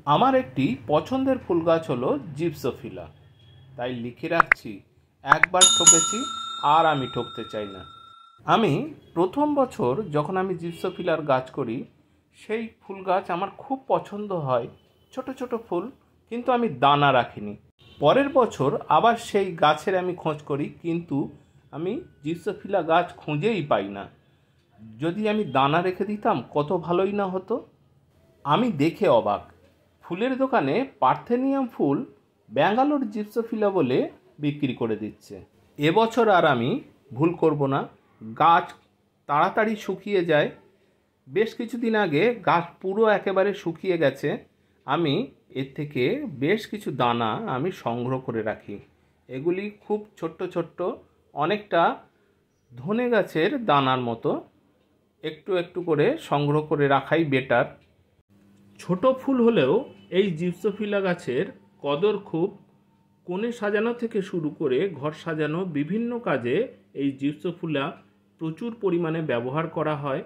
আমার একটি পছন্দের ফুল গাছ হলো জিপসোফিলা। তাই লিখে রাখছি, একবার ঠকেছি আর আমি ঠকতে চাই না। আমি প্রথম বছর যখন আমি জিপসোফিলার গাছ করি, সেই ফুল গাছ আমার খুব পছন্দ হয়, ছোট ছোট ফুল, কিন্তু আমি দানা রাখিনি। পরের বছর আবার সেই গাছের আমি খোঁজ করি, কিন্তু আমি জিপসোফিলা গাছ খুঁজেই পাই না। যদি আমি দানা রেখে দিতাম কত ভালোই না হতো। আমি দেখে অবাক, ফুলের দোকানে পার্থেনিয়াম ফুল ব্যাঙ্গালোর জিপসোফিলা বলে বিক্রি করে দিচ্ছে। এবছর আর আমি ভুল করব না। গাছ তাড়াতাড়ি শুকিয়ে যায়। বেশ কিছুদিন আগে গাছ পুরো একেবারে শুকিয়ে গেছে। আমি এর থেকে বেশ কিছু দানা আমি সংগ্রহ করে রাখি। এগুলি খুব ছোট্ট ছোট্ট, অনেকটা ধনে গাছের দানার মতো। একটু একটু করে সংগ্রহ করে রাখাই বেটার। ছোট ফুল হলেও এই জিপসোফিলা গাছের কদর খুব। কোণে সাজানো থেকে শুরু করে ঘর সাজানো বিভিন্ন কাজে এই জিপসোফিলা প্রচুর পরিমাণে ব্যবহার করা হয়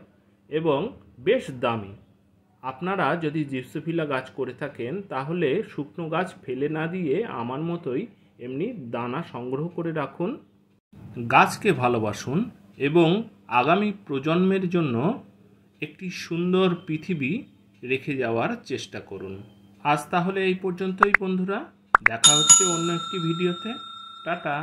এবং বেশ দামি। আপনারা যদি জিপসোফিলা গাছ করে থাকেন তাহলে শুকনো গাছ ফেলে না দিয়ে আমার মতোই এমনি দানা সংগ্রহ করে রাখুন। গাছকে ভালোবাসুন এবং আগামী প্রজন্মের জন্য একটি সুন্দর পৃথিবী রেখে যাওয়ার চেষ্টা করুন। আজ তাহলে এই পর্যন্তই বন্ধুরা, দেখা হচ্ছে অন্য একটি ভিডিওতে। টাটা।